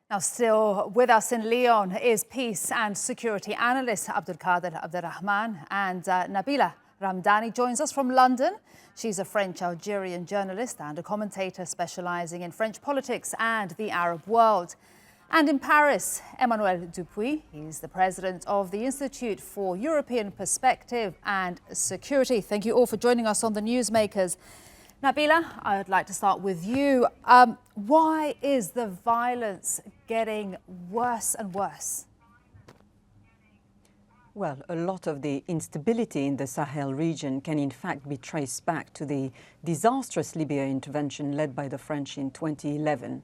Now, still with us in Lyon is peace and security analyst Abdelkader Abderrahmane, and Nabila Ramdani joins us from London. She's a French-Algerian journalist and a commentator specialising in French politics and the Arab world. And in Paris, Emmanuel Dupuy, he's the president of the Institute for European Perspective and Security. Thank you all for joining us on the Newsmakers. Nabila, I would like to start with you. Why is the violence getting worse and worse? Well, a lot of the instability in the Sahel region can in fact be traced back to the disastrous Libya intervention led by the French in 2011.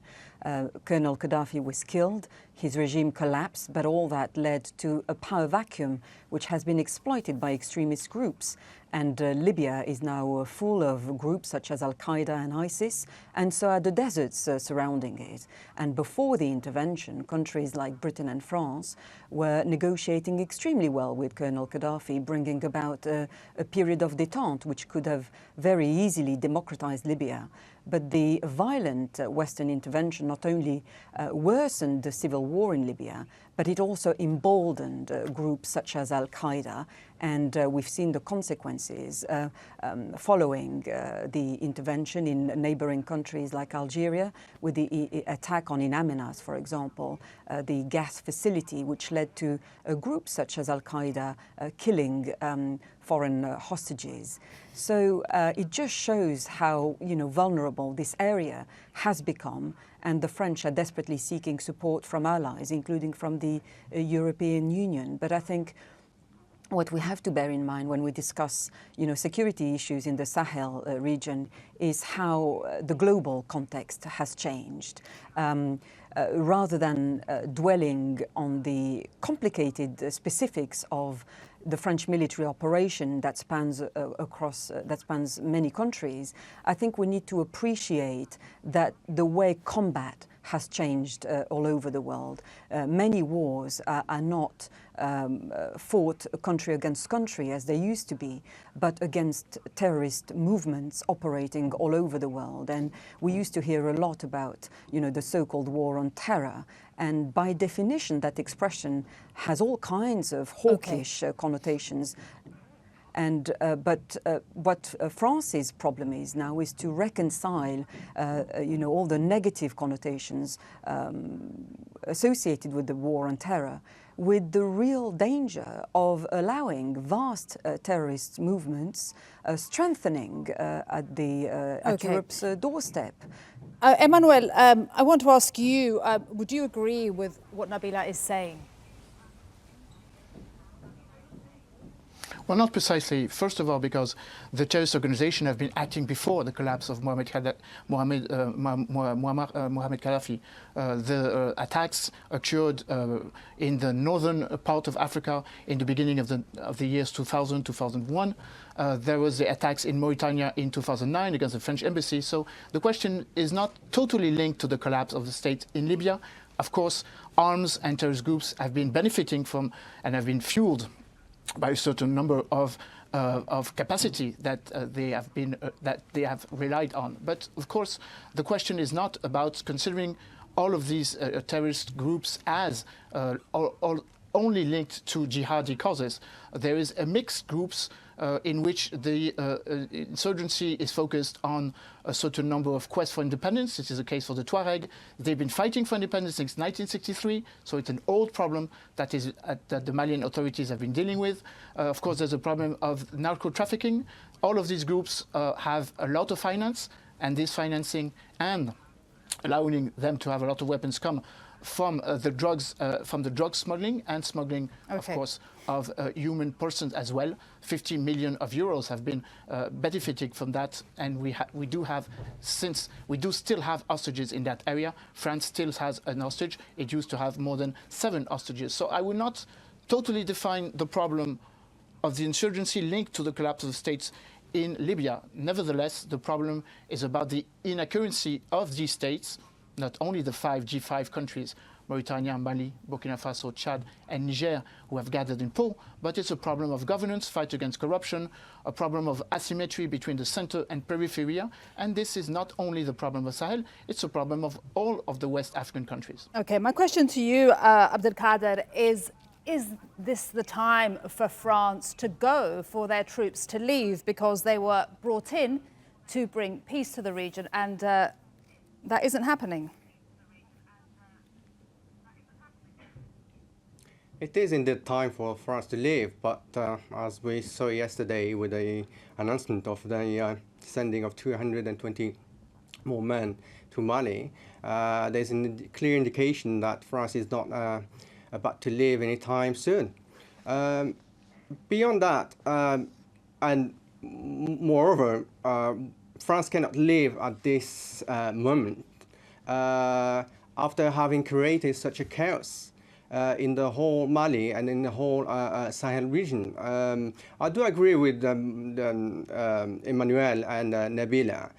Colonel Gaddafi was killed, his regime collapsed, but all that led to a power vacuum which has been exploited by extremist groups. And Libya is now full of groups such as Al-Qaeda and ISIS, and so are the deserts surrounding it. And before the intervention, countries like Britain and France were negotiating extremely well with Colonel Gaddafi, bringing about a period of détente which could have very easily democratized Libya. But the violent Western intervention not only worsened the civil war in Libya, but it also emboldened groups such as Al-Qaeda, and we've seen the consequences following the intervention in neighboring countries like Algeria, with the attack on In Amenas, for example, the gas facility, which led to groups such as Al-Qaeda killing foreign hostages. So it just shows how vulnerable this area has become, and the French are desperately seeking support from allies, including from the European Union. But I think what we have to bear in mind when we discuss security issues in the Sahel region is how the global context has changed. Rather than dwelling on the complicated specifics of the French military operation that spans many countries, I think we need to appreciate that the way combat has changed all over the world. Many wars are not fought country against country as they used to be, but against terrorist movements operating all over the world. And we used to hear a lot about, the so-called war on terror. And by definition, that expression has all kinds of hawkish connotations. And but what France's problem is now is to reconcile, all the negative connotations associated with the war on terror with the real danger of allowing vast terrorist movements strengthening at Europe's doorstep. Emmanuel, I want to ask you, would you agree with what Nabila is saying? Well, not precisely. First of all, because the terrorist organization have been acting before the collapse of Mohamed Gaddafi. The attacks occurred in the northern part of Africa in the beginning of the years 2000, 2001. There was the attacks in Mauritania in 2009 against the French embassy. So the question is not totally linked to the collapse of the state in Libya. Of course, arms and terrorist groups have been benefiting from and have been fueled by a certain number of capacity that they have relied on. But of course, the question is not about considering all of these terrorist groups as only linked to jihadi causes. There is a mixed groups in which the insurgency is focused on a certain number of quests for independence. This is the case for the Tuareg. They've been fighting for independence since 1963, so it's an old problem that the Malian authorities have been dealing with. Of course, there's a problem of narco-trafficking. All of these groups have a lot of finance, and this financing and allowing them to have a lot of weapons come from the drug smuggling and smuggling, of course, of human persons as well. 50 million euros have been benefiting from that, and we do still have hostages in that area. France still has an hostage. It used to have more than 7 hostages. So I will not totally define the problem of the insurgency linked to the collapse of the states in Libya. Nevertheless, the problem is about the inaccuracy of these states, not only the 5 G5 countries, Mauritania, Mali, Burkina Faso, Chad, and Niger, who have gathered in Pau, but it's a problem of governance, fight against corruption, a problem of asymmetry between the center and periphery, and this is not only the problem of Sahel, it's a problem of all of the West African countries. Okay, my question to you, Abdelkader, is this the time for France to go, for their troops to leave, because they were brought in to bring peace to the region, and that isn't happening? It is indeed time for France to leave, but as we saw yesterday with the announcement of the sending of 220 more men to Mali, there's a clear indication that France is not about to leave anytime soon. Beyond that, and moreover, France cannot leave at this moment after having created such a chaos in the whole Mali and in the whole Sahel region. I do agree with Emmanuel and Nabila.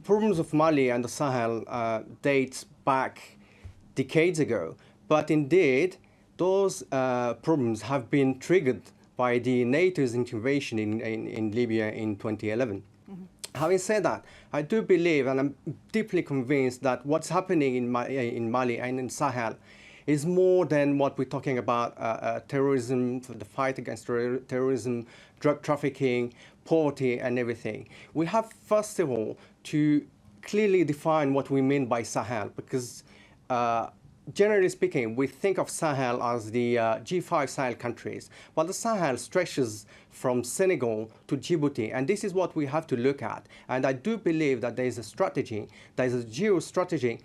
Problems of Mali and the Sahel dates back decades ago, but indeed those problems have been triggered by the NATO's intervention in Libya in 2011. Having said that, I do believe, and I'm deeply convinced, that what's happening in Mali and in Sahel is more than what we're talking about: terrorism, the fight against terrorism, drug trafficking, poverty, and everything. We have, first of all, to clearly define what we mean by Sahel, because generally speaking, we think of Sahel as the G5 Sahel countries, but the Sahel stretches from Senegal to Djibouti, and this is what we have to look at. And I do believe that there is a strategy, there is a geo-strategy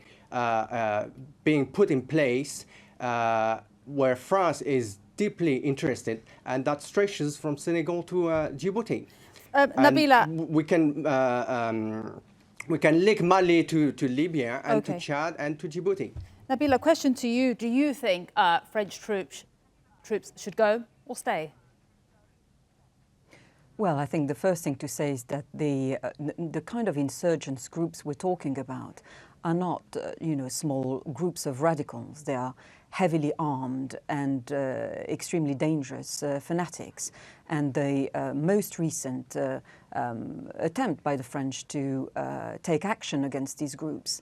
being put in place where France is deeply interested, and that stretches from Senegal to Djibouti. Nabila, we can link Mali to Libya and to Chad and to Djibouti. Nabila, question to you. Do you think French troops should go or stay? Well, I think the first thing to say is that the kind of insurgents groups we're talking about are not, small groups of radicals. They are heavily armed and extremely dangerous fanatics. And the most recent attempt by the French to take action against these groups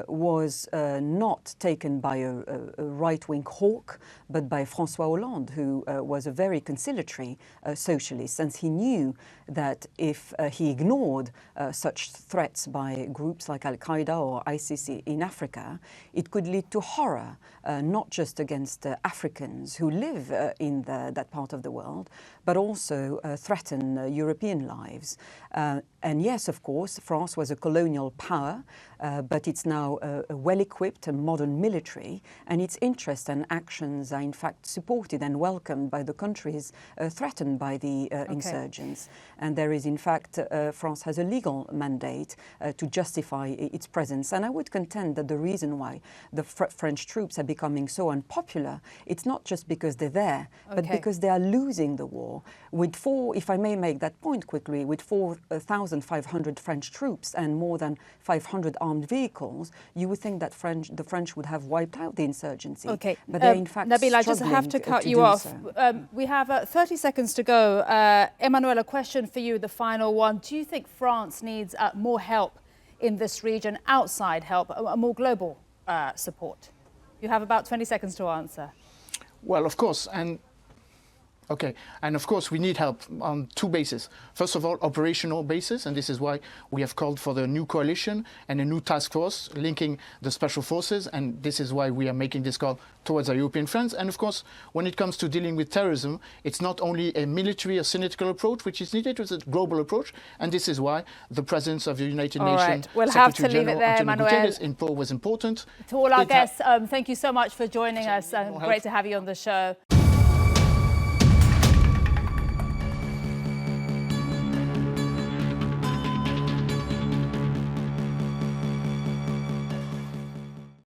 was not taken by a right-wing hawk, but by François Hollande, who was a very conciliatory socialist, since he knew that if he ignored such threats by groups like Al-Qaeda or ISIS in Africa, it could lead to horror, not just against Africans who live in that part of the world, but also threaten European lives. And yes, of course, France was a colonial power, but it's now a well-equipped and modern military, and its interests and actions are in fact supported and welcomed by the countries threatened by the insurgents. And there is in fact, France has a legal mandate to justify its presence. And I would contend that the reason why the French troops are becoming so unpopular, it's not just because they're there, but because they are losing the war. With if I may make that point quickly, with 4,500 French troops and more than 500 armed vehicles, you would think that the French would have wiped out the insurgency. But they're in fact Nabila, I just have to cut you off. We have 30 seconds to go. Emmanuel, a question for you, the final one. Do you think France needs more help in this region, outside help, a more global support? You have about 20 seconds to answer. Well, of course, and of course we need help on two bases. First of all, operational basis, and this is why we have called for the new coalition and a new task force linking the special forces, and this is why we are making this call towards our European friends. And of course, when it comes to dealing with terrorism, it's not only a military or cynical approach which is needed, it's a global approach, and this is why the presence of the United Nations We'll have to Secretary leave it General there, Antonio Emmanuel. Guterres in Pau was important. To all our guests, thank you so much for joining us. Great to have you on the show.